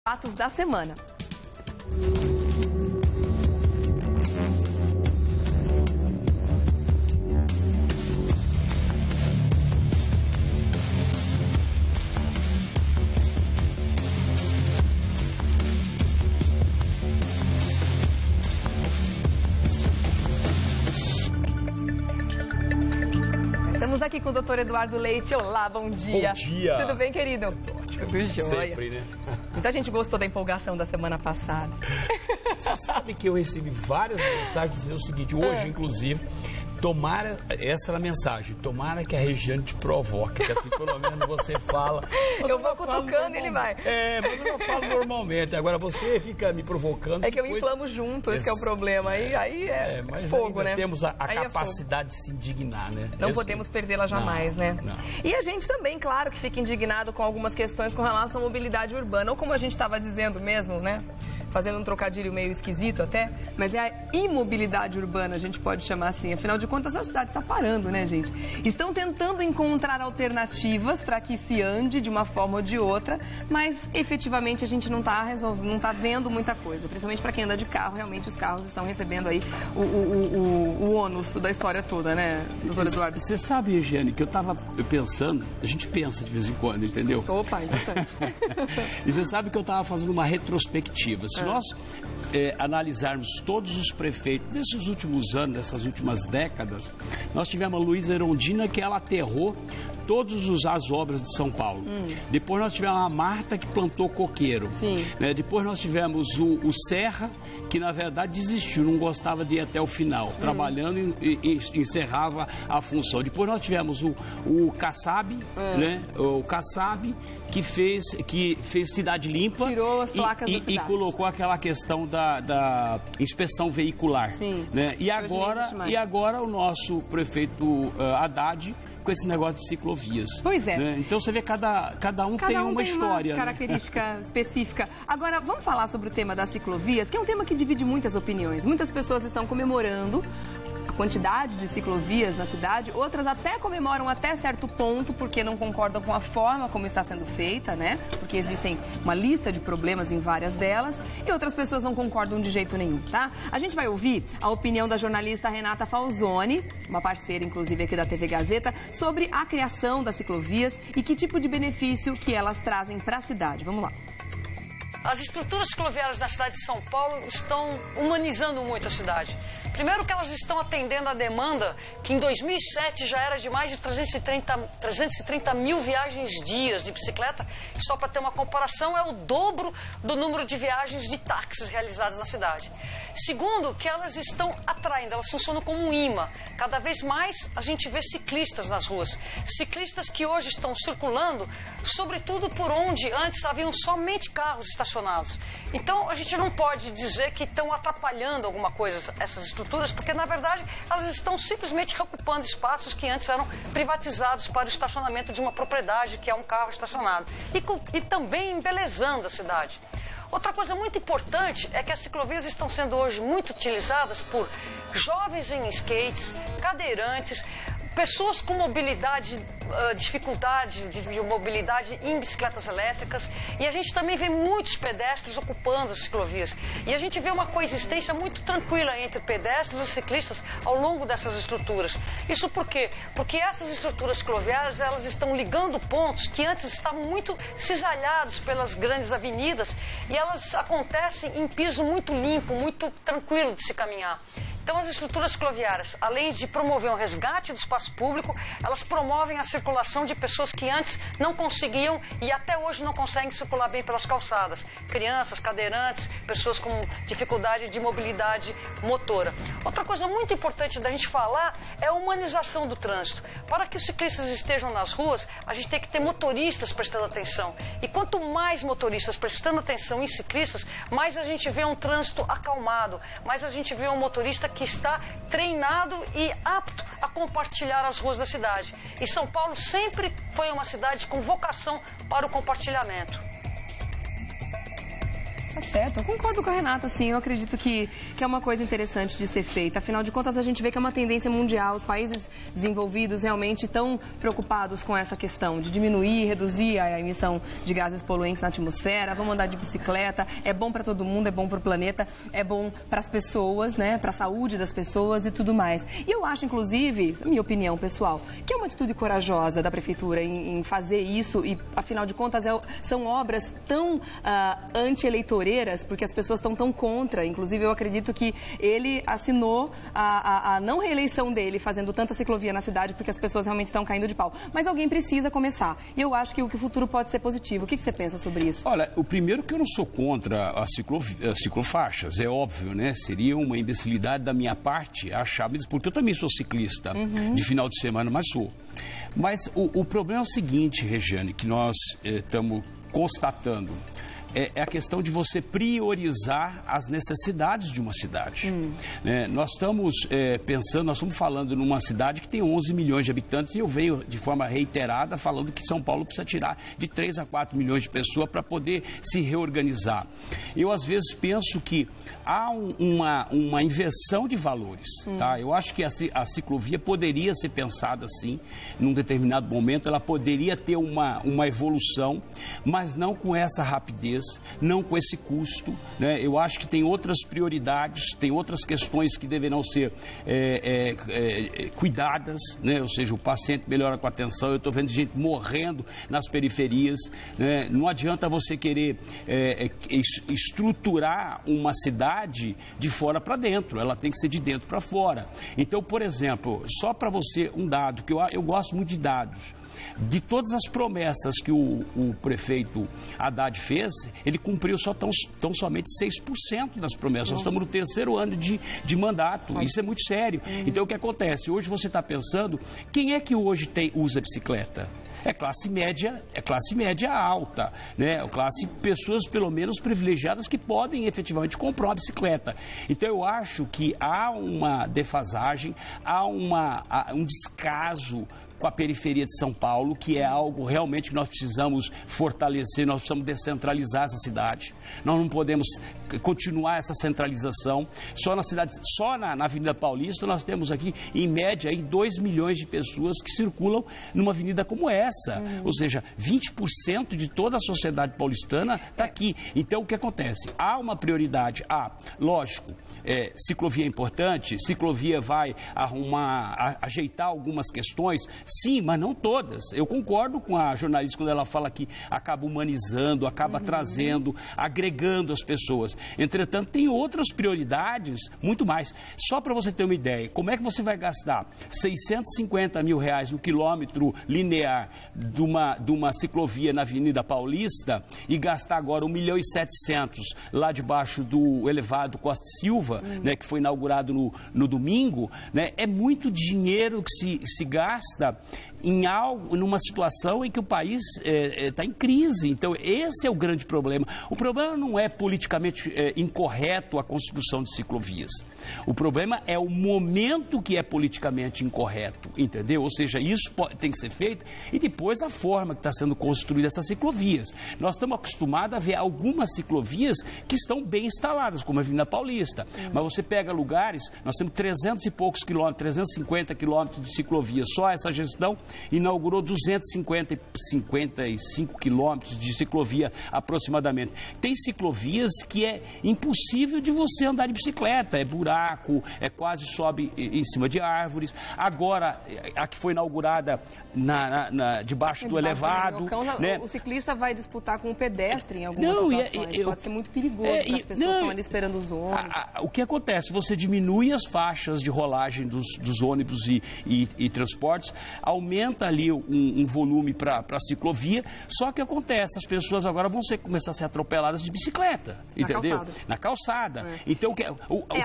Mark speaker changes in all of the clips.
Speaker 1: Fatos da semana. Estamos aqui com o Dr. Eduardo Leite. Olá, bom dia.
Speaker 2: Bom dia.
Speaker 1: Tudo bem, querido?
Speaker 2: Tudo sempre, né?
Speaker 1: Mas a gente gostou da empolgação da semana passada.
Speaker 2: Você sabe que eu recebi várias mensagens dizendo o seguinte, hoje, inclusive, tomara, essa era a mensagem, tomara que a Regiane te provoque, que assim, pelo menos você fala.
Speaker 1: Eu vou cutucando e ele vai.
Speaker 2: Mas eu não falo normalmente, agora você fica me provocando.
Speaker 1: É que eu inflamo junto, esse é o problema. Aí é
Speaker 2: mas
Speaker 1: fogo,
Speaker 2: ainda
Speaker 1: né?
Speaker 2: temos a capacidade de se indignar, né?
Speaker 1: Não podemos perdê-la jamais, né?
Speaker 2: Não.
Speaker 1: E a gente também, claro, que fica indignado com algumas questões com relação à mobilidade urbana, ou como a gente estava dizendo mesmo, né? Fazendo um trocadilho meio esquisito até, mas é a imobilidade urbana, a gente pode chamar assim. Afinal de contas, a cidade está parando, né, gente? Estão tentando encontrar alternativas para que se ande de uma forma ou de outra, mas efetivamente a gente não está vendo muita coisa. Principalmente para quem anda de carro, realmente os carros estão recebendo aí o ônus da história toda, né, doutor Eduardo?
Speaker 2: Você sabe, Regiane, que eu estava pensando, a gente pensa de vez em quando, entendeu?
Speaker 1: Opa, importante.
Speaker 2: E você sabe que eu estava fazendo uma retrospectiva. Se nós analisarmos todos os prefeitos desses últimos anos, dessas últimas décadas, nós tivemos a Luísa Erundina, que ela aterrou todas as obras de São Paulo. Depois nós tivemos a Marta, que plantou coqueiro. Né? Depois nós tivemos o Serra, que na verdade desistiu, não gostava de ir até o final, trabalhando e encerrava a função. Depois nós tivemos o Kassab, né? O Kassab, que fez Cidade Limpa.
Speaker 1: Tirou as placas da cidade.
Speaker 2: E colocou aquela questão da inspeção veicular. Né? E agora o nosso prefeito Haddad, com esse negócio de ciclovias.
Speaker 1: Pois é.
Speaker 2: Né? Então você vê cada um tem uma história.
Speaker 1: Uma característica específica. Agora, vamos falar sobre o tema das ciclovias, que é um tema que divide muitas opiniões. Muitas pessoas estão comemorando a quantidade de ciclovias na cidade, outras até comemoram até certo ponto, porque não concordam com a forma como está sendo feita, né? Porque existem uma lista de problemas em várias delas, e outras pessoas não concordam de jeito nenhum, tá? A gente vai ouvir a opinião da jornalista Renata Falzoni, uma parceira, inclusive, aqui da TV Gazeta, sobre a criação das ciclovias e que tipo de benefício que elas trazem para a cidade. Vamos lá.
Speaker 3: As estruturas cicloviárias da cidade de São Paulo estão humanizando muito a cidade. Primeiro que elas estão atendendo a demanda que em 2007 já era de mais de 330 mil viagens dias de bicicleta. Só para ter uma comparação, é o dobro do número de viagens de táxis realizadas na cidade. Segundo, que elas estão atraindo, elas funcionam como um imã. Cada vez mais a gente vê ciclistas nas ruas. Ciclistas que hoje estão circulando, sobretudo por onde antes haviam somente carros estacionados. Então a gente não pode dizer que estão atrapalhando alguma coisa essas estruturas, porque na verdade elas estão simplesmente ocupando espaços que antes eram privatizados para o estacionamento de uma propriedade, que é um carro estacionado. E também embelezando a cidade. Outra coisa muito importante é que as ciclovias estão sendo hoje muito utilizadas por jovens em skates, cadeirantes, pessoas com mobilidade, dificuldade de mobilidade em bicicletas elétricas, e a gente também vê muitos pedestres ocupando as ciclovias. E a gente vê uma coexistência muito tranquila entre pedestres e ciclistas ao longo dessas estruturas. Isso por quê? Porque essas estruturas cicloviárias, elas estão ligando pontos que antes estavam muito cisalhados pelas grandes avenidas, e elas acontecem em piso muito limpo, muito tranquilo de se caminhar. Então, as estruturas cicloviárias, além de promover um resgate do espaço público, elas promovem a circulação de pessoas que antes não conseguiam e até hoje não conseguem circular bem pelas calçadas. Crianças, cadeirantes, pessoas com dificuldade de mobilidade motora. Outra coisa muito importante da gente falar é a humanização do trânsito. Para que os ciclistas estejam nas ruas, a gente tem que ter motoristas prestando atenção. E quanto mais motoristas prestando atenção em ciclistas, mais a gente vê um trânsito acalmado, mais a gente vê um motorista que está treinado e apto a compartilhar as ruas da cidade. E São Paulo sempre foi uma cidade com vocação para o compartilhamento.
Speaker 1: Tá certo, eu concordo com a Renata, sim, eu acredito que é uma coisa interessante de ser feita. Afinal de contas, a gente vê que é uma tendência mundial, os países desenvolvidos realmente estão preocupados com essa questão de diminuir, reduzir a emissão de gases poluentes na atmosfera, vamos andar de bicicleta, é bom para todo mundo, é bom para o planeta, é bom para as pessoas, né, para a saúde das pessoas e tudo mais. E eu acho, inclusive, minha opinião pessoal, que é uma atitude corajosa da Prefeitura em fazer isso e, afinal de contas, são obras tão anti-eleitorais, porque as pessoas estão tão contra. Inclusive, eu acredito que ele assinou a não reeleição dele fazendo tanta ciclovia na cidade, porque as pessoas realmente estão caindo de pau. Mas alguém precisa começar. E eu acho que o futuro pode ser positivo. O que você pensa sobre isso?
Speaker 2: Olha, o primeiro que eu não sou contra as ciclofaixas, é óbvio, né? Seria uma imbecilidade da minha parte achar, mesmo porque eu também sou ciclista de final de semana, mas sou. Mas o problema é o seguinte, Regiane, que nós estamos constatando. É a questão de você priorizar as necessidades de uma cidade. Nós estamos pensando, nós estamos falando numa cidade que tem 11 milhões de habitantes e eu venho de forma reiterada falando que São Paulo precisa tirar de 3 a 4 milhões de pessoas para poder se reorganizar. Eu, às vezes, penso que há uma inversão de valores. Tá? Eu acho que a ciclovia poderia ser pensada assim, num determinado momento, ela poderia ter uma evolução, mas não com essa rapidez, não com esse custo, né? Eu acho que tem outras prioridades, tem outras questões que deverão ser cuidadas, né? Ou seja, o paciente melhora com a atenção. Eu estou vendo gente morrendo nas periferias, né? Não adianta você querer estruturar uma cidade de fora para dentro, ela tem que ser de dentro para fora. Então, por exemplo, só para você um dado, que eu gosto muito de dados. De todas as promessas que o prefeito Haddad fez, ele cumpriu tão somente 6% das promessas. Nós estamos no 3º ano de mandato. Isso é muito sério. Então, o que acontece? Hoje você está pensando, quem é que hoje usa bicicleta? É classe média alta, né? Pessoas pelo menos privilegiadas que podem efetivamente comprar uma bicicleta. Então eu acho que há uma defasagem, há um descaso com a periferia de São Paulo, que é algo realmente que nós precisamos fortalecer, nós precisamos descentralizar essa cidade. Nós não podemos continuar essa centralização. Só na Avenida Paulista, nós temos aqui, em média, aí, 2 milhões de pessoas que circulam numa avenida como essa. Ou seja, 20% de toda a sociedade paulistana está aqui. Então, o que acontece? Há uma prioridade. Lógico, ciclovia é importante, ciclovia vai ajeitar algumas questões. Sim, mas não todas. Eu concordo com a jornalista quando ela fala que acaba humanizando, acaba trazendo, agregando as pessoas. Entretanto, tem outras prioridades, muito mais. Só para você ter uma ideia, como é que você vai gastar 650 mil reais no quilômetro linear de uma ciclovia na Avenida Paulista e gastar agora 1.700.000 lá debaixo do elevado Costa e Silva, né, que foi inaugurado no domingo, né? É muito dinheiro que se gasta numa situação em que o país está em crise. Então, esse é o grande problema. O problema não é politicamente incorreto a construção de ciclovias. O problema é o momento que é politicamente incorreto, entendeu? Ou seja, isso tem que ser feito e depois a forma que está sendo construída essas ciclovias. Nós estamos acostumados a ver algumas ciclovias que estão bem instaladas, como a Avenida Paulista. Mas você pega lugares, nós temos 300 e poucos quilômetros, 350 quilômetros de ciclovias. Só essa gestão inaugurou 255 quilômetros de ciclovia aproximadamente. Tem ciclovias que é impossível de você andar de bicicleta, é buraco, quase sobe em cima de árvores. Agora, a que foi inaugurada debaixo do elevado. Né?
Speaker 1: O ciclista vai disputar com o pedestre em algumas situações. Pode ser muito perigoso para as pessoas que estão ali esperando os ônibus.
Speaker 2: O que acontece? Você diminui as faixas de rolagem dos ônibus e transportes, aumenta ali um volume para a ciclovia, só que acontece, as pessoas agora vão começar a ser atropeladas de bicicleta, entendeu? Na calçada. Então,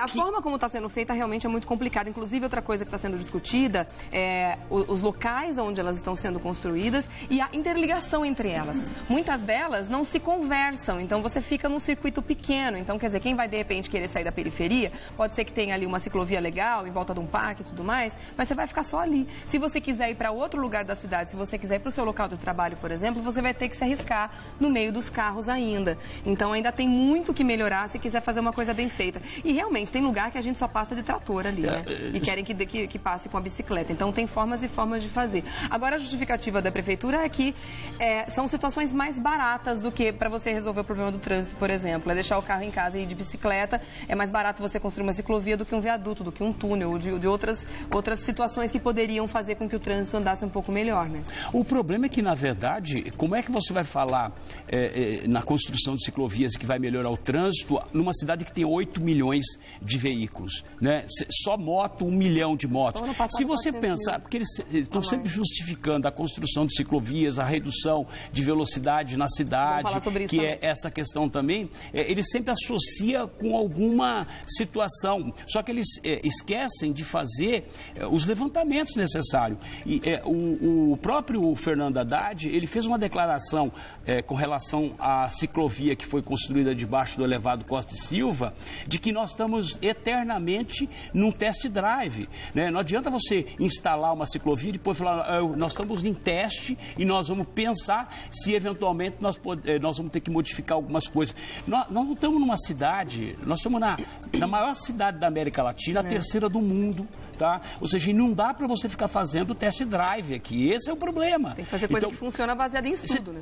Speaker 1: a forma como está sendo feita realmente é muito complicada. Inclusive, outra coisa que está sendo discutida é os locais onde elas estão sendo construídas e a interligação entre elas. Muitas delas não se conversam, então você fica num circuito pequeno. Então, quer dizer, quem vai de repente querer sair da periferia, pode ser que tenha ali uma ciclovia legal em volta de um parque e tudo mais, mas você vai ficar só ali. Se você quiser quiser ir para outro lugar da cidade, se você quiser ir para o seu local de trabalho, por exemplo, você vai ter que se arriscar no meio dos carros ainda. Então ainda tem muito que melhorar se quiser fazer uma coisa bem feita. E realmente tem lugar que a gente só passa de trator ali, né? E querem que passe com a bicicleta. Então tem formas e formas de fazer. Agora a justificativa da prefeitura é que são situações mais baratas do que para você resolver o problema do trânsito, por exemplo. É deixar o carro em casa e ir de bicicleta. É mais barato você construir uma ciclovia do que um viaduto, do que um túnel, de outras situações que poderiam fazer com que o trânsito andasse um pouco melhor, né?
Speaker 2: O problema é que, na verdade, como é que você vai falar na construção de ciclovias que vai melhorar o trânsito numa cidade que tem 8 milhões de veículos, né? Só moto, 1 milhão de motos. Se você pensar, porque eles estão sempre justificando a construção de ciclovias, a redução de velocidade na cidade, que é essa questão também, eles sempre associam com alguma situação, só que eles esquecem de fazer os levantamentos necessários. E o próprio Fernando Haddad, ele fez uma declaração com relação à ciclovia que foi construída debaixo do elevado Costa e Silva, de que nós estamos eternamente num test drive, né? Não adianta você instalar uma ciclovia e depois falar, nós estamos em teste e nós vamos pensar se eventualmente nós vamos ter que modificar algumas coisas. Nós não estamos numa cidade, nós estamos na maior cidade da América Latina, a terceira do mundo, tá? Ou seja, não dá para você ficar fazendo test drive aqui, esse é o problema.
Speaker 1: Tem que fazer coisa que funciona baseada em estudo, né?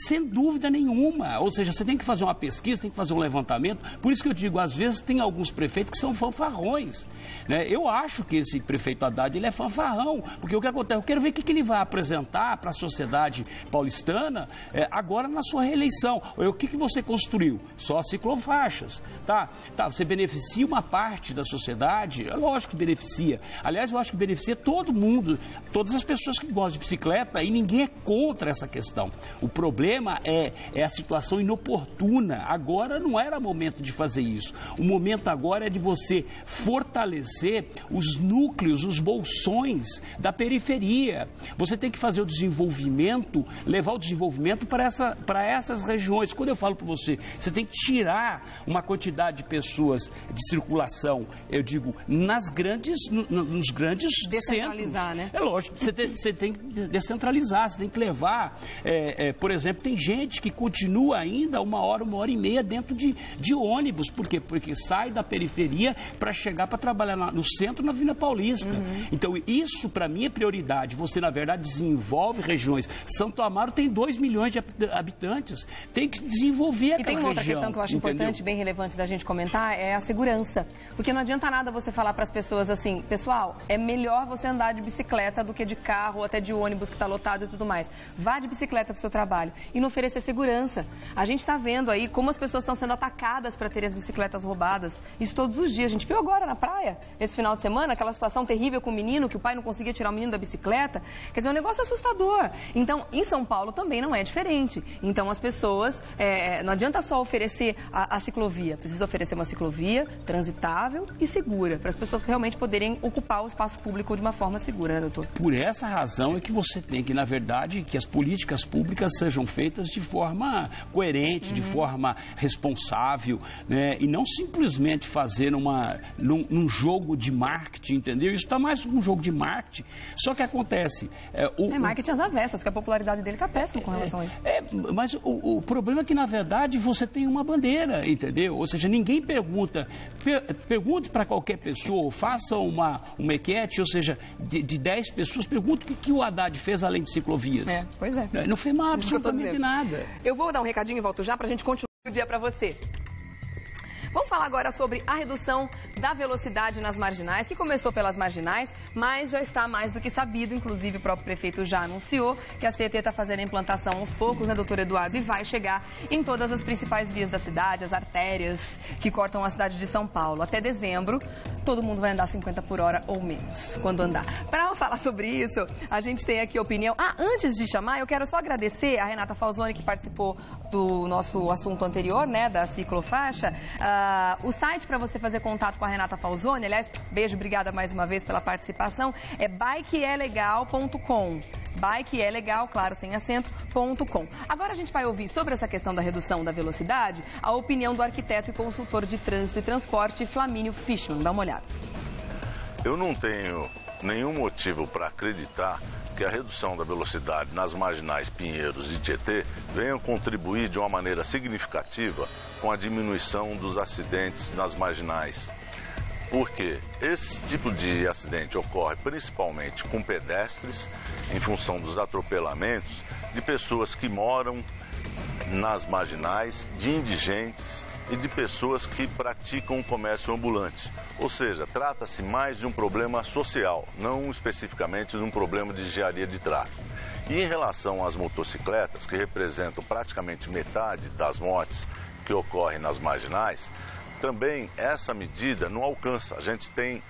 Speaker 2: Sem dúvida nenhuma, ou seja, você tem que fazer uma pesquisa, tem que fazer um levantamento, por isso que eu digo, às vezes tem alguns prefeitos que são fanfarrões, né? Eu acho que esse prefeito Haddad, ele é fanfarrão, porque o que acontece, eu quero ver o que ele vai apresentar para a sociedade paulistana agora na sua reeleição. O que você construiu? Só ciclofaixas, tá? Você beneficia uma parte da sociedade, é lógico que beneficia. Aliás, eu acho que beneficia todo mundo, todas as pessoas que gostam de bicicleta, e ninguém é contra essa questão. O problema é a situação inoportuna. Agora não era momento de fazer isso. O momento agora é de você fortalecer os núcleos, os bolsões da periferia. Você tem que fazer o desenvolvimento, levar o desenvolvimento para essas regiões. Quando eu falo para você, você tem que tirar uma quantidade de pessoas de circulação, eu digo, nos grandes centros.
Speaker 1: Né?
Speaker 2: É lógico, você tem que descentralizar, você tem que levar, por exemplo, tem gente que continua ainda 1 hora, 1 hora e meia dentro de ônibus. Por quê? Porque sai da periferia para chegar para trabalhar no centro, na Avenida Paulista. Então, isso para mim é prioridade. Você, na verdade, desenvolve regiões. Santo Amaro tem 2 milhões de habitantes. Tem que desenvolver aquela região.
Speaker 1: E tem uma outra questão que eu acho importante, bem relevante da gente comentar, é a segurança. Porque não adianta nada você falar para as pessoas assim, pessoal, é melhor você andar de bicicleta do que de carro ou até de ônibus que está lotado e tudo mais. Vá de bicicleta para o seu trabalho e não oferecer segurança. A gente está vendo aí como as pessoas estão sendo atacadas para terem as bicicletas roubadas. Isso todos os dias. A gente viu agora na praia, esse final de semana, aquela situação terrível com o menino, que o pai não conseguia tirar o menino da bicicleta. Quer dizer, é um negócio assustador. Então, em São Paulo também não é diferente. Então, as pessoas, não adianta só oferecer a ciclovia. Precisa oferecer uma ciclovia transitável e segura, para as pessoas realmente poderem ocupar o espaço público de uma forma segura, né, doutor?
Speaker 2: Por essa razão é que você tem que, na verdade, que as políticas públicas sejam feitas de forma coerente, de forma responsável, né? E não simplesmente fazer num jogo de marketing, entendeu? Isso está mais um jogo de marketing. Só que acontece...
Speaker 1: marketing às avessas, que a popularidade dele está péssima com relação a isso.
Speaker 2: Mas o problema é que, na verdade, você tem uma bandeira, entendeu? Ou seja, ninguém pergunta. Pergunte para qualquer pessoa, faça uma enquete, ou seja, de 10 pessoas, pergunte o que o Haddad fez além de ciclovias.
Speaker 1: Pois é.
Speaker 2: Não fez absolutamente nada.
Speaker 1: Eu vou dar um recadinho e volto já para a gente continuar o dia para você. Vamos falar agora sobre a redução da velocidade nas marginais, que começou pelas marginais, mas já está mais do que sabido. Inclusive, o próprio prefeito já anunciou que a CET está fazendo a implantação aos poucos, né, doutor Eduardo? E vai chegar em todas as principais vias da cidade, as artérias que cortam a cidade de São Paulo. Até dezembro, todo mundo vai andar 50 por hora ou menos, quando andar. Para falar sobre isso, a gente tem aqui a opinião... antes de chamar, eu quero só agradecer a Renata Falzoni, que participou do nosso assunto anterior, né, da ciclofaixa. O site para você fazer contato com a Renata Falzoni, aliás, beijo, obrigada mais uma vez pela participação, é bikeelegal.com. Bike é legal, claro, sem acento.com. Agora a gente vai ouvir sobre essa questão da redução da velocidade a opinião do arquiteto e consultor de trânsito e transporte, Flamínio Fishman. Dá uma olhada.
Speaker 4: Eu não tenho nenhum motivo para acreditar que a redução da velocidade nas marginais Pinheiros e Tietê venha contribuir de uma maneira significativa com a diminuição dos acidentes nas marginais. Porque esse tipo de acidente ocorre principalmente com pedestres, em função dos atropelamentos de pessoas que moram nas marginais, de indigentes e de pessoas que praticam o comércio ambulante. Ou seja, trata-se mais de um problema social, não especificamente de um problema de engenharia de tráfego. E em relação às motocicletas, que representam praticamente metade das mortes que ocorrem nas marginais, também essa medida não alcança. A gente tem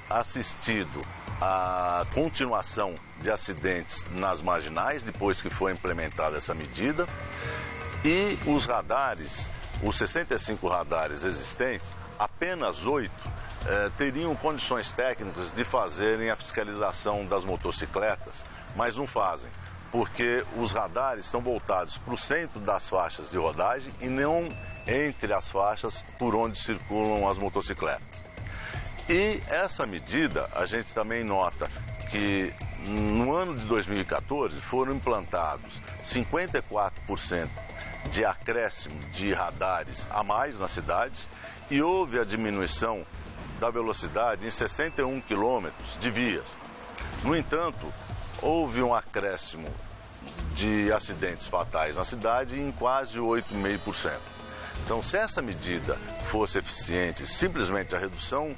Speaker 4: assistido à continuação de acidentes nas marginais, depois que foi implementada essa medida, e os radares, os 65 radares existentes, apenas 8 teriam condições técnicas de fazerem a fiscalização das motocicletas, mas não fazem, porque os radares estão voltados para o centro das faixas de rodagem e não entre as faixas por onde circulam as motocicletas. E essa medida, a gente também nota que no ano de 2014 foram implantados 54% de acréscimo de radares a mais na cidade e houve a diminuição da velocidade em 61 quilômetros de vias. No entanto, houve um acréscimo de acidentes fatais na cidade em quase 8,5%. Então, se essa medida fosse eficiente, simplesmente a redução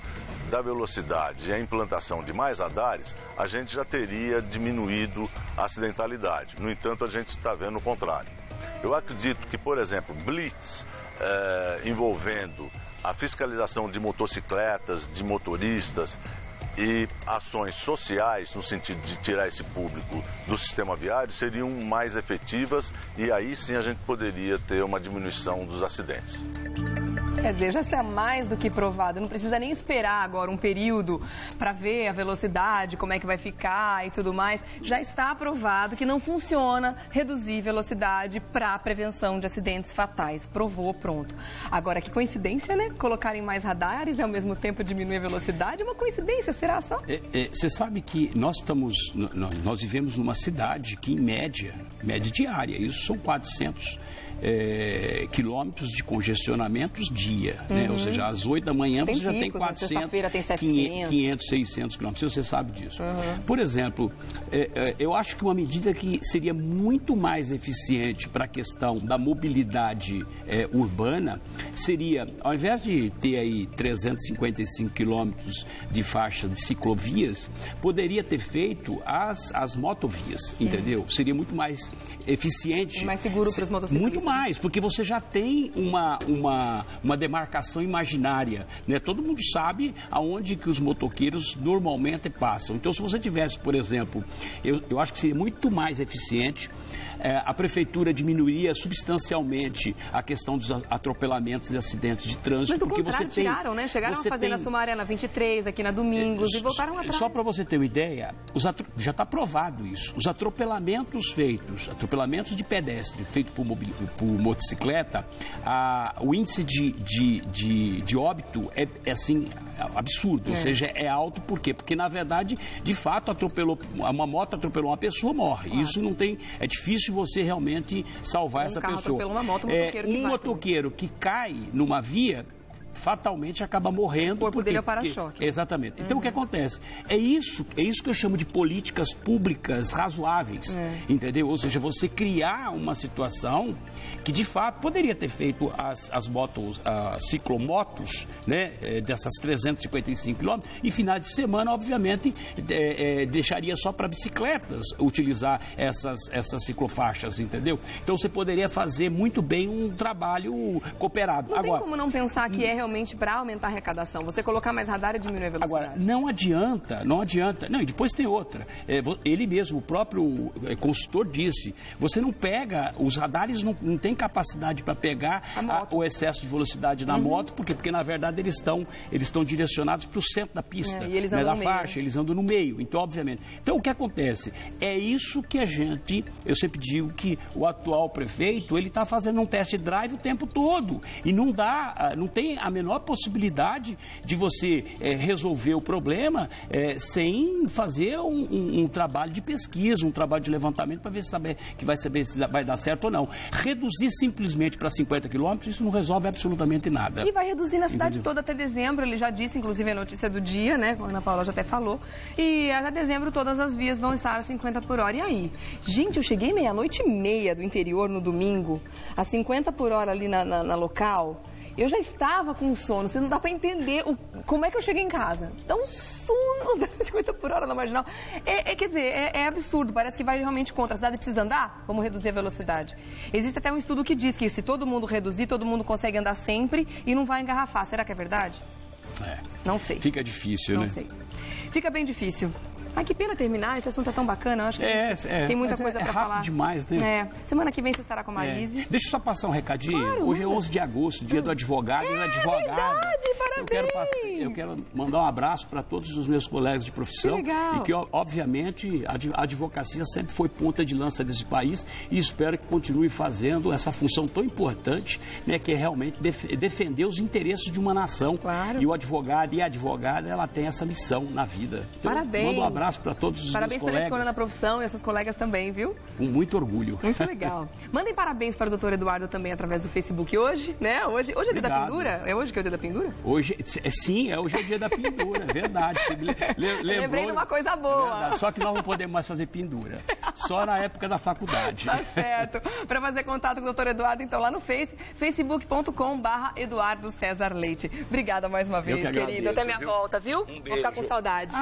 Speaker 4: da velocidade e a implantação de mais radares, a gente já teria diminuído a acidentalidade. No entanto, a gente está vendo o contrário. Eu acredito que, por exemplo, blitz envolvendo a fiscalização de motocicletas, de motoristas e ações sociais no sentido de tirar esse público do sistema viário seriam mais efetivas e aí sim a gente poderia ter uma diminuição dos acidentes.
Speaker 1: Quer dizer, já está mais do que provado, não precisa nem esperar agora um período para ver a velocidade, como é que vai ficar e tudo mais. Já está aprovado que não funciona reduzir velocidade para a prevenção de acidentes fatais. Provou, pronto. Agora, que coincidência, né? Colocarem mais radares e ao mesmo tempo diminuir a velocidade, é uma coincidência, será só?
Speaker 2: Você sabe que nós vivemos numa cidade que, em média diária, isso são 400 quilômetros de congestionamentos dia, né? Ou seja, às 8 da manhã você já tem 400,
Speaker 1: tem 700.
Speaker 2: 500, 600 quilômetros, você sabe disso. Por exemplo, eu acho que uma medida que seria muito mais eficiente para a questão da mobilidade urbana seria, ao invés de ter aí 355 quilômetros de faixa de ciclovias, poderia ter feito as motovias, entendeu? Seria muito mais eficiente.
Speaker 1: Mais seguro para os motociclistas.
Speaker 2: Muito mais, porque você já tem uma demarcação imaginária, né? Todo mundo sabe aonde que os motoqueiros normalmente passam. Então, se você tivesse, por exemplo, eu acho que seria muito mais eficiente, a prefeitura diminuiria substancialmente a questão dos atropelamentos e acidentes de trânsito.
Speaker 1: Mas do
Speaker 2: porque
Speaker 1: contrário,
Speaker 2: você tem,
Speaker 1: tiraram, né? Chegaram a fazer na Sumaré, na 23, aqui na Domingos, e voltaram atrás.
Speaker 2: Só para você ter uma ideia, já está provado isso. Os atropelamentos de pedestre feitos por motocicleta, o índice de óbito é assim, absurdo. Ou seja, é alto. Por quê? Porque, na verdade, de fato, uma moto atropelou uma pessoa, morre. Claro. Isso não tem... É difícil você realmente salvar essa pessoa.
Speaker 1: Uma moto,
Speaker 2: um motoqueiro que cai numa via, fatalmente acaba morrendo.
Speaker 1: O corpo dele é o para-choque.
Speaker 2: Exatamente. Então, o que acontece? É isso que eu chamo de políticas públicas razoáveis, entendeu? Ou seja, você criar uma situação que, de fato, poderia ter feito as ciclomotos, né, dessas 355 quilômetros, e finais de semana, obviamente, deixaria só para bicicletas utilizar essas ciclofaixas, entendeu? Então, você poderia fazer muito bem um trabalho cooperado.
Speaker 1: Não tem como não pensar que é realmente para aumentar a arrecadação. Você colocar mais radar e diminuir a velocidade.
Speaker 2: Agora, não adianta. Não, e depois tem outra. Ele mesmo, o próprio consultor disse, você não pega, os radares não tem capacidade para pegar o excesso de velocidade na moto, por quê? Porque, na verdade, eles estão direcionados para o centro da pista,
Speaker 1: e eles andam
Speaker 2: da
Speaker 1: no
Speaker 2: faixa,
Speaker 1: meio.
Speaker 2: Eles andam no meio, então, obviamente. Então, o que acontece? É isso que eu sempre digo que o atual prefeito, ele está fazendo um test drive o tempo todo, e não tem a menor possibilidade de você resolver o problema sem fazer um trabalho de pesquisa, um trabalho de levantamento para ver se vai dar certo ou não. Reduzir simplesmente para 50 quilômetros, isso não resolve absolutamente nada.
Speaker 1: E vai reduzir na cidade toda até dezembro, ele já disse, inclusive a notícia do dia, né? A Ana Paula já até falou. E até dezembro todas as vias vão estar a 50 por hora. E aí? Gente, eu cheguei 00:30 do interior no domingo, a 50 por hora ali na local. Eu já estava com sono, você não dá para entender como é que eu cheguei em casa. Dá um sono, 50 por hora na marginal. Quer dizer, é absurdo, parece que vai realmente contra. A cidade precisa andar? Vamos reduzir a velocidade. Existe até um estudo que diz que se todo mundo reduzir, todo mundo consegue andar sempre e não vai engarrafar. Será que é verdade? Não sei.
Speaker 2: Fica difícil, né?
Speaker 1: Não sei. Fica bem difícil. Ai, que pena terminar, esse assunto é tão bacana, eu acho que tem muita coisa para falar.
Speaker 2: É demais, né?
Speaker 1: Semana que vem você estará com a Marise.
Speaker 2: Deixa eu só passar um recadinho.
Speaker 1: Claro,
Speaker 2: hoje é 11 de agosto, dia do advogado e da advogada.
Speaker 1: Verdade,
Speaker 2: eu quero mandar um abraço para todos os meus colegas de profissão.
Speaker 1: Que legal.
Speaker 2: E que, obviamente, a advocacia sempre foi ponta de lança desse país e espero que continue fazendo essa função tão importante, né, que é realmente defender os interesses de uma nação.
Speaker 1: Claro.
Speaker 2: E o advogado e a advogada, ela tem essa missão na vida. Então,
Speaker 1: parabéns.
Speaker 2: Mando um abraço para todos os meus colegas.
Speaker 1: Parabéns pela escolha na profissão e essas colegas também, viu?
Speaker 2: Com muito orgulho.
Speaker 1: Muito legal. Mandem parabéns para o doutor Eduardo também através do Facebook hoje, né? Hoje é dia da pendura? É hoje que é o dia da pendura?
Speaker 2: Hoje é o dia da pendura, é verdade.
Speaker 1: Lembrei de uma coisa boa.
Speaker 2: Só que nós não podemos mais fazer pendura. Só na época da faculdade.
Speaker 1: Tá certo. Para fazer contato com o doutor Eduardo, então lá no facebook.com/Eduardo César Leite. Obrigada mais uma vez, querido. Até minha volta, viu? Vou ficar com saudade.